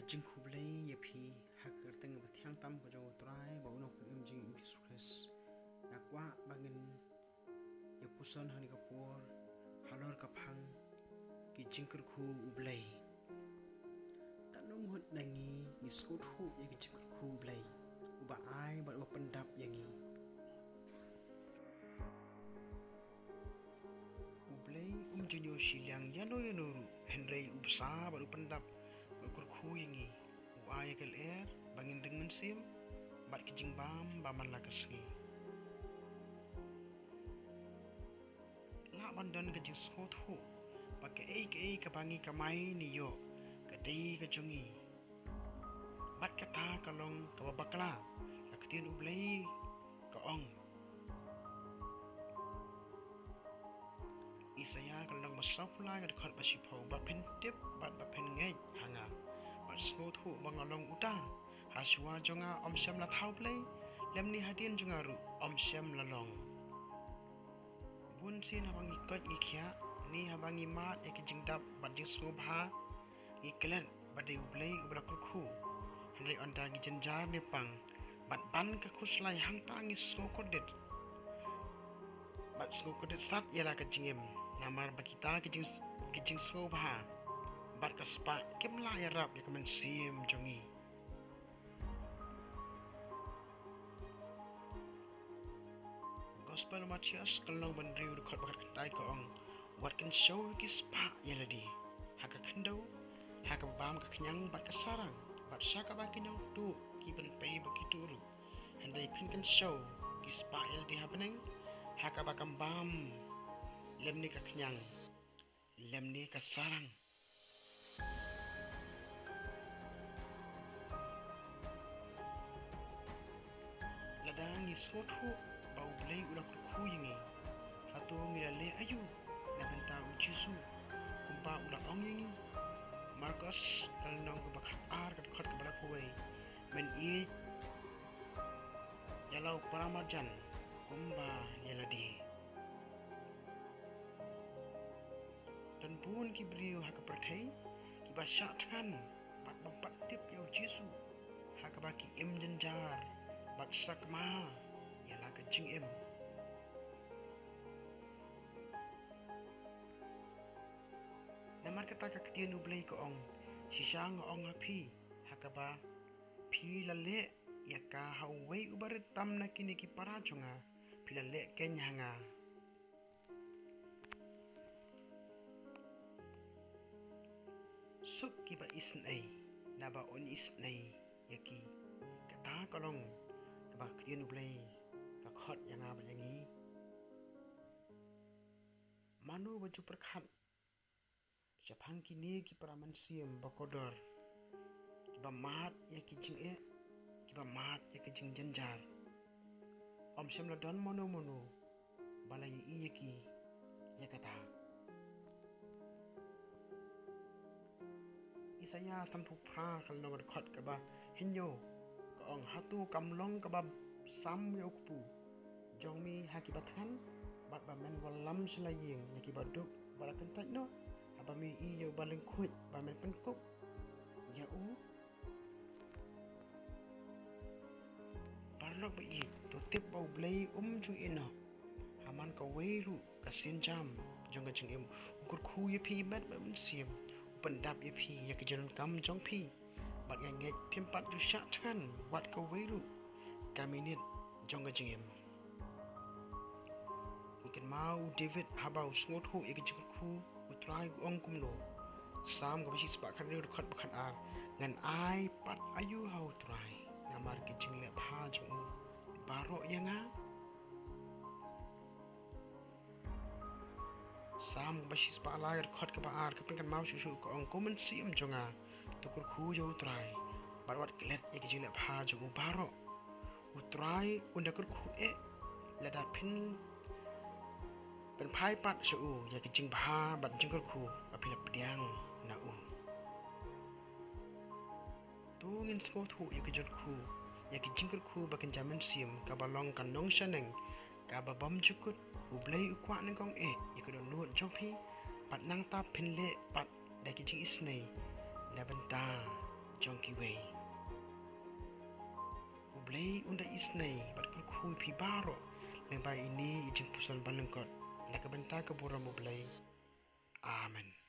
jingkyrpad Blei yapi haker tengah bertiang tam ke jauh terai bau nak jing Yesus ngakwa bangin ya puson hani kapur halor kapang ki jingkyrkhu U Blei tanung hut nangi ni skothu ya ki jingkyrkhu U Blei uba ai ba pendap yangi U Blei junyo silang yano Henry ubsa baru pendap kurku yangi uai kel air bangin dengan sim bat kijing bam baman la kesngi la bandan kijing skothu pakai ei ke bangi kamai ni yo kadai ke jongi bat kata kalong ke babakla ka ktien U Blei ke ong isaya kalong masapla ke dekat basipau bat pentip bat pen ngeit hanga bat skothu bangalong utang haswa jonga omsyam la thau Blei lemni hadin jongaru omsyam lalong bun sin habang ikot ngikhya ni habang imat ya kijingdap bat jing skobha ngiklen badai U Blei ubla kurku henry onda gijenjar nepang bat ban ka khuslai hangta ngi skokodet bat skokodet sat yala kejingem namar bakita kijing skobha bat kaspa kemla ya rap ya kemen sim jongi Gospel Matias kalong bandriu dekat bakat kedai ke ong buat kan show kispa ya ladi haka kendau haka bam ke kenyang bat kesarang bat syaka bakinau tu kiban pay begitu ru handai pin kan show kispa ya ladi habeneng haka bakam bam lemni ke kenyang lemni ke sarang ladang ni skothu bau Blei ulah kurku yangi hatu ngilale ayu nabenta U Jisu kumpa ulah ong yangi Marcos kalnong ke bakat ar ke dekat ke Kawei men i yalau paramajan kumba yaladi dan pun ki beliau haka perthai ki basyatkan bat bampat tip ya U Jisu haka baki jenjar bat sakma ialah kejing namar kata ka ktien U Blei ke ong sisang ong api hakaba pi lale yaka Kawei barit tam na kine ki parajonga pi lale kenyanga suk ki ba sngi naba on sngi yaki kata kalong ba ktien U Blei ka khot yang apa yangi manu baju perkhat japang kine ki paraman sim bakodor ki ba mat ya ki jing ki ba mat ya ki jing jenjar om sem la don mono balai i ki ya kata isaya sampu pra kalong khot ka ba hinyo ka ong hatu kamlong ka ba sam yokpu jongmi hakibatkan bat bamen walam selaying yaki baduk balakan tajno abami i yo balengkut bamen penkuk ya barlok bi tutip bau Blei ju ino haman Kawei ru kasin jam jong jing ukur khu yapi mat bamen sim pendap yapi ya kejalan kam jong pi bat ngeit pempat ju syatkan wat Kawei ru kaminit jong jingem ikan mau David habau skothu jingkyrkhu utrai ong kumno sam ko bisi spak kan dekat bakat ar ngan ai pat ayu hau trai namar ki jingle bha jong baroh yanga sam bisi spak la dekat ke ar ke kan mau shuh ko ong komen sim jonga tukurkhu yo trai barwat klet jingle bha jong baroh utrai unda kurku lada phin pen phai pat shuh ya ki jing bha bat jingkyrkhu apila pdiang na tu ngin skothu ya ki jingkyrkhu bakin jaman sim ka balong kan nong shaneng ka babam jukut U Blei ukwa nang kong ya ki don nuot jongpi pat nang ta phin le pat da ki jing isnei na benta jong kiwei. U Blei unda isnei jingkyrkhu pi baroh lembai ini ijin pusan ban lyngkot nak bentar keburam U Blei. Amen.